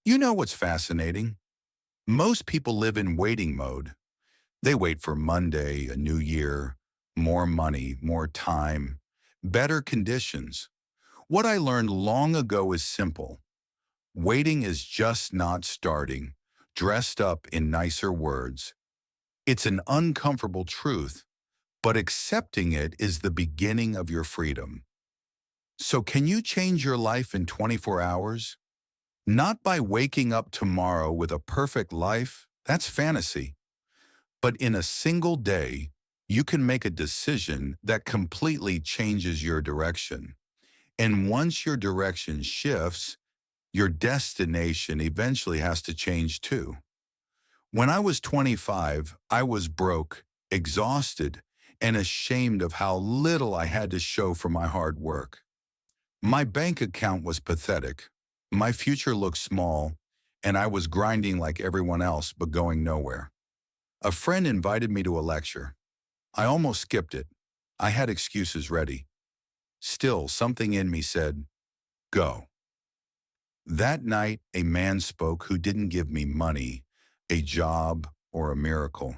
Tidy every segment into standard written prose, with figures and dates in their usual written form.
You know what's fascinating? Most people live in waiting mode. They wait for Monday, a new year, more money, more time, better conditions. What I learned long ago is simple. Waiting is just not starting, dressed up in nicer words. It's an uncomfortable truth, but accepting it is the beginning of your freedom. So can you change your life in 24 hours? Not by waking up tomorrow with a perfect life, that's fantasy. But in a single day, you can make a decision that completely changes your direction. And once your direction shifts, your destination eventually has to change too. When I was 25, I was broke, exhausted, and ashamed of how little I had to show for my hard work. My bank account was pathetic. My future looked small, and I was grinding like everyone else but going nowhere. A friend invited me to a lecture. I almost skipped it. I had excuses ready. Still, something in me said, go. That night, a man spoke who didn't give me money, a job, or a miracle.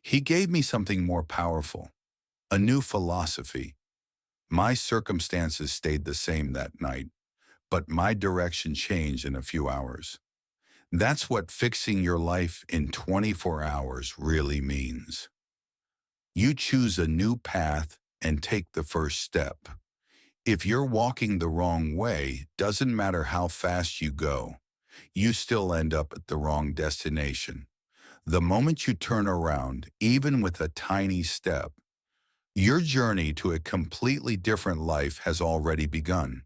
He gave me something more powerful, a new philosophy. My circumstances stayed the same that night, but my direction changed in a few hours. That's what fixing your life in 24 hours really means. You choose a new path and take the first step. If you're walking the wrong way, doesn't matter how fast you go, you still end up at the wrong destination. The moment you turn around, even with a tiny step, your journey to a completely different life has already begun.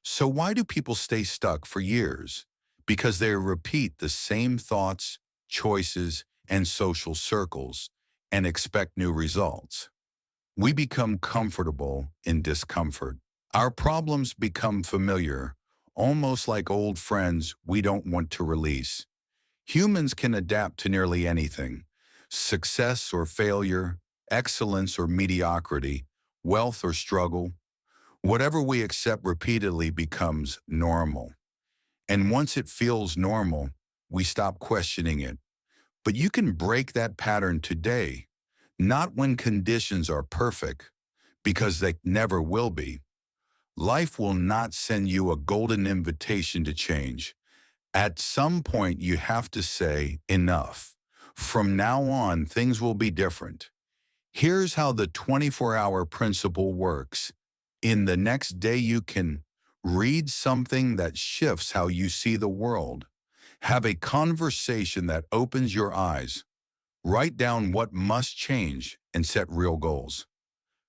So why do people stay stuck for years? Because they repeat the same thoughts, choices, and social circles and expect new results. We become comfortable in discomfort. Our problems become familiar, almost like old friends we don't want to release. Humans can adapt to nearly anything: success or failure, excellence or mediocrity, wealth or struggle. Whatever we accept repeatedly becomes normal. And once it feels normal, we stop questioning it. But you can break that pattern today, not when conditions are perfect, because they never will be. Life will not send you a golden invitation to change. At some point, you have to say, enough. From now on, things will be different. Here's how the 24-hour principle works. In the next day, you can read something that shifts how you see the world. Have a conversation that opens your eyes. Write down what must change and set real goals.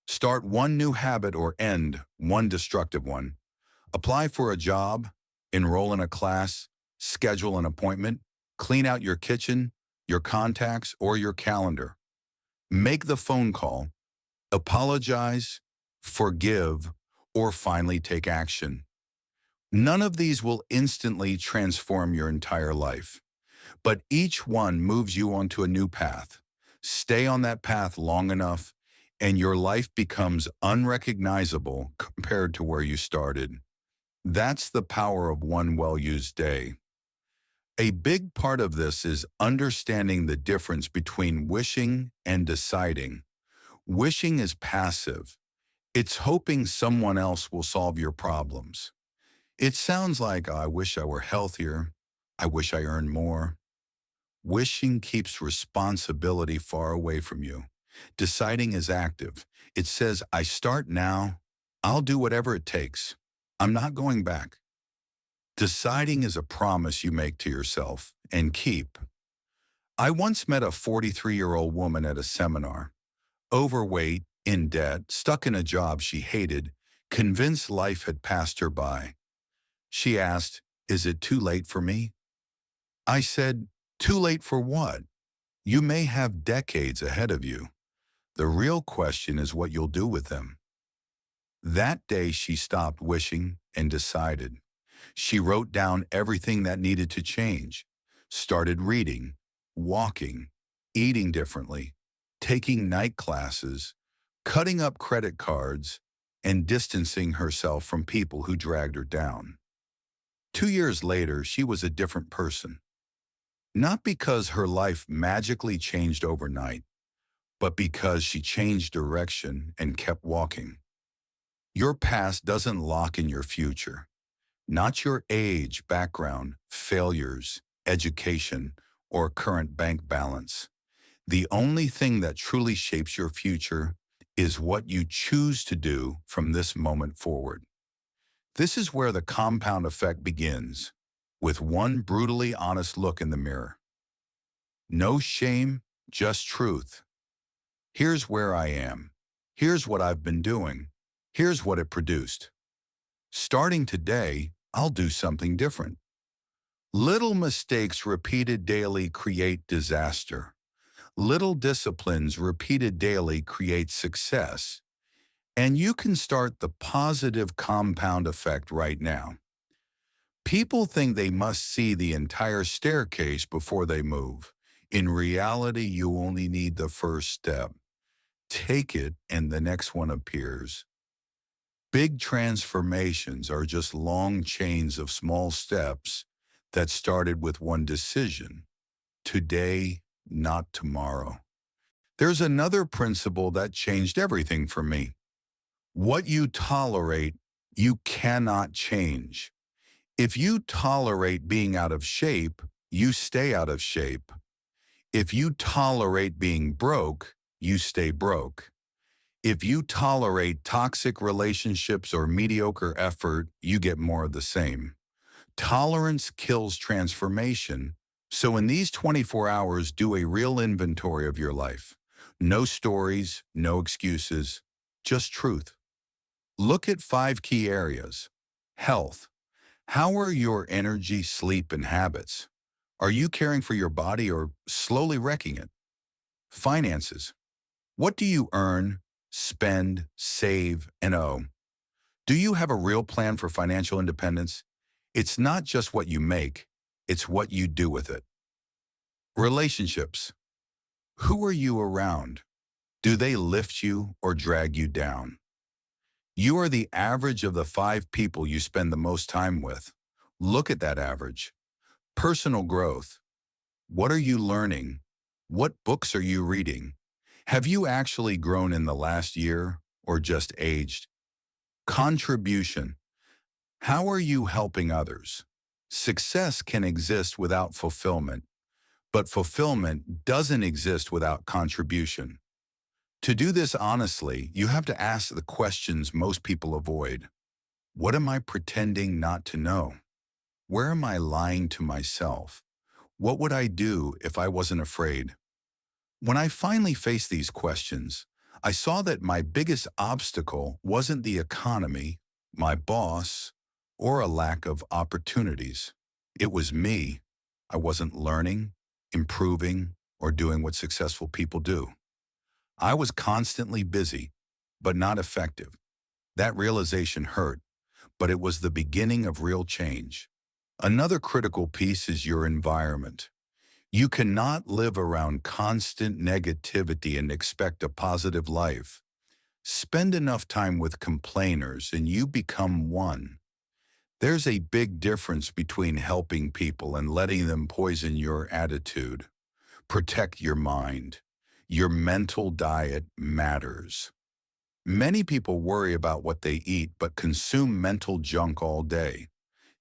Start one new habit or end one destructive one. Apply for a job, enroll in a class, schedule an appointment, clean out your kitchen, your contacts, or your calendar. Make the phone call, apologize, forgive, or finally take action. None of these will instantly transform your entire life, but each one moves you onto a new path. Stay on that path long enough, and your life becomes unrecognizable compared to where you started. That's the power of one well-used day. A big part of this is understanding the difference between wishing and deciding. Wishing is passive. It's hoping someone else will solve your problems. It sounds like, "I wish I were healthier. I wish I earned more." Wishing keeps responsibility far away from you. Deciding is active. It says, "I start now. I'll do whatever it takes. I'm not going back." Deciding is a promise you make to yourself and keep. I once met a 43-year-old woman at a seminar. Overweight, in debt, stuck in a job she hated, convinced life had passed her by. She asked, "Is it too late for me?" I said, "Too late for what? You may have decades ahead of you. The real question is what you'll do with them." That day she stopped wishing and decided. She wrote down everything that needed to change, started reading, walking, eating differently, taking night classes, cutting up credit cards, and distancing herself from people who dragged her down. 2 years later, she was a different person. Not because her life magically changed overnight, but because she changed direction and kept walking. Your past doesn't lock in your future. Not your age, background, failures, education, or current bank balance. The only thing that truly shapes your future is what you choose to do from this moment forward. This is where the compound effect begins, with one brutally honest look in the mirror. No shame, just truth. Here's where I am. Here's what I've been doing. Here's what it produced. Starting today, I'll do something different. Little mistakes repeated daily create disaster. Little disciplines repeated daily create success. And you can start the positive compound effect right now. People think they must see the entire staircase before they move. In reality, you only need the first step. Take it and the next one appears. Big transformations are just long chains of small steps that started with one decision. Today, not tomorrow. There's another principle that changed everything for me. What you tolerate, you cannot change. If you tolerate being out of shape, you stay out of shape. If you tolerate being broke, you stay broke. If you tolerate toxic relationships or mediocre effort, you get more of the same. Tolerance kills transformation. So in these 24 hours, do a real inventory of your life. No stories, no excuses, just truth. Look at 5 key areas. Health. How are your energy, sleep, and habits? Are you caring for your body or slowly wrecking it? Finances. What do you earn, spend, save, and owe? Do you have a real plan for financial independence? It's not just what you make, it's what you do with it. Relationships. Who are you around? Do they lift you or drag you down? You are the average of the 5 people you spend the most time with. Look at that average. Personal growth. What are you learning? What books are you reading? Have you actually grown in the last year or just aged? Contribution. How are you helping others? Success can exist without fulfillment, but fulfillment doesn't exist without contribution. To do this honestly, you have to ask the questions most people avoid. What am I pretending not to know? Where am I lying to myself? What would I do if I wasn't afraid? When I finally faced these questions, I saw that my biggest obstacle wasn't the economy, my boss, or a lack of opportunities. It was me. I wasn't learning, improving, or doing what successful people do. I was constantly busy, but not effective. That realization hurt, but it was the beginning of real change. Another critical piece is your environment. You cannot live around constant negativity and expect a positive life. Spend enough time with complainers and you become one. There's a big difference between helping people and letting them poison your attitude. Protect your mind. Your mental diet matters. Many people worry about what they eat but consume mental junk all day.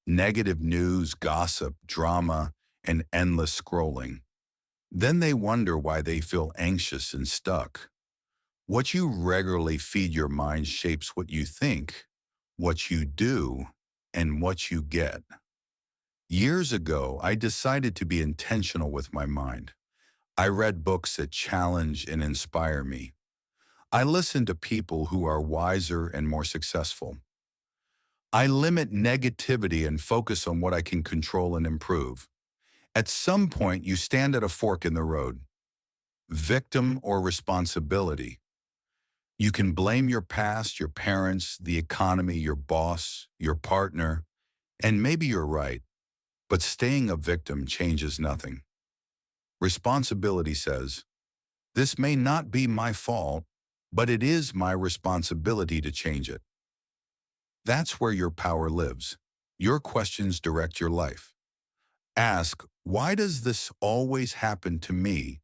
Negative news, gossip, drama, and endless scrolling. Then they wonder why they feel anxious and stuck. What you regularly feed your mind shapes what you think, what you do, and what you get. Years ago, I decided to be intentional with my mind. I read books that challenge and inspire me. I listen to people who are wiser and more successful. I limit negativity and focus on what I can control and improve. At some point, you stand at a fork in the road. Victim or responsibility. You can blame your past, your parents, the economy, your boss, your partner, and maybe you're right, but staying a victim changes nothing. Responsibility says, this may not be my fault, but it is my responsibility to change it. That's where your power lives. Your questions direct your life. Ask, why does this always happen to me?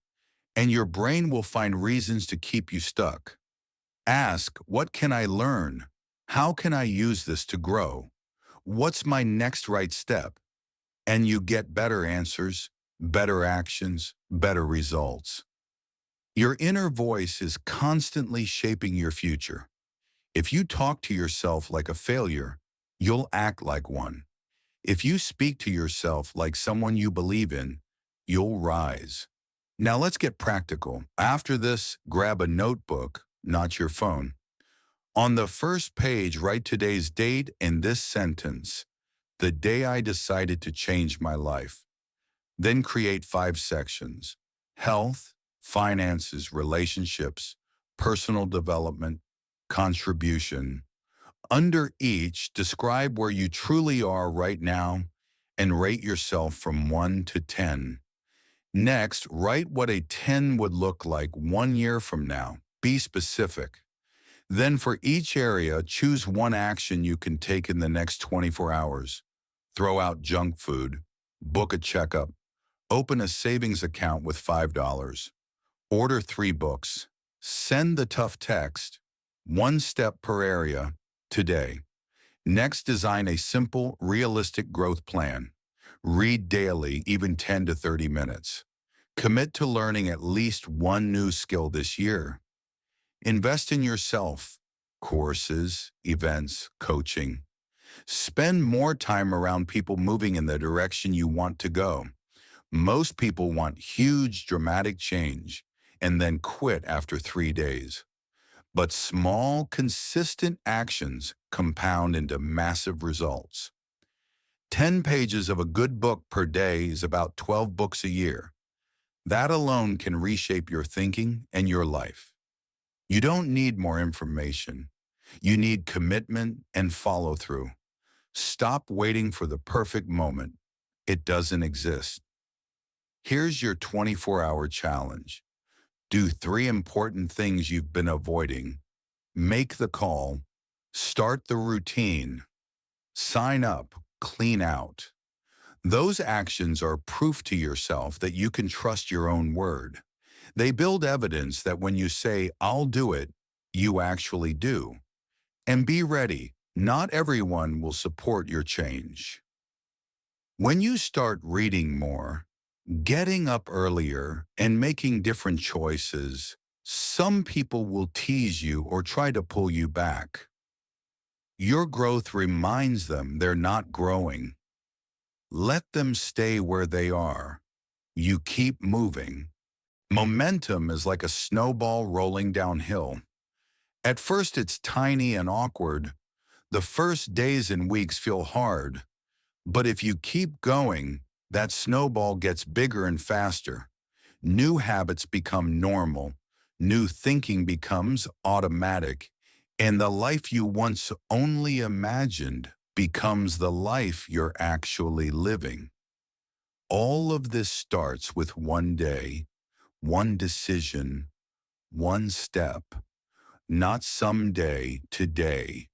And your brain will find reasons to keep you stuck. Ask, what can I learn? How can I use this to grow? What's my next right step? And you get better answers, better actions, better results. Your inner voice is constantly shaping your future. If you talk to yourself like a failure, you'll act like one. If you speak to yourself like someone you believe in, you'll rise. Now let's get practical. After this, grab a notebook, not your phone. On the first page, write today's date and this sentence: the day I decided to change my life. Then create 5 sections: health, finances, relationships, personal development, contribution. Under each, describe where you truly are right now and rate yourself from 1 to 10. Next, write what a 10 would look like 1 year from now. Be specific. Then for each area, choose one action you can take in the next 24 hours. Throw out junk food, book a checkup, open a savings account with $5, order 3 books, send the tough text, 1 step per area, today. Next, design a simple, realistic growth plan. Read daily, even 10 to 30 minutes. Commit to learning at least one new skill this year. Invest in yourself, courses, events, coaching. Spend more time around people moving in the direction you want to go. Most people want huge, dramatic change and then quit after 3 days. But small, consistent actions compound into massive results. 10 pages of a good book per day is about 12 books a year. That alone can reshape your thinking and your life. You don't need more information. You need commitment and follow through. Stop waiting for the perfect moment. It doesn't exist. Here's your 24-hour challenge. Do 3 important things you've been avoiding. Make the call, start the routine, sign up, clean out. Those actions are proof to yourself that you can trust your own word. They build evidence that when you say, I'll do it, you actually do. And be ready, not everyone will support your change. When you start reading more, getting up earlier, and making different choices, some people will tease you or try to pull you back. Your growth reminds them they're not growing. Let them stay where they are. You keep moving. Momentum is like a snowball rolling downhill. At first it's tiny and awkward. The first days and weeks feel hard. But if you keep going, that snowball gets bigger and faster. New habits become normal. New thinking becomes automatic. And the life you once only imagined becomes the life you're actually living. All of this starts with one day, one decision, one step. Not someday, today.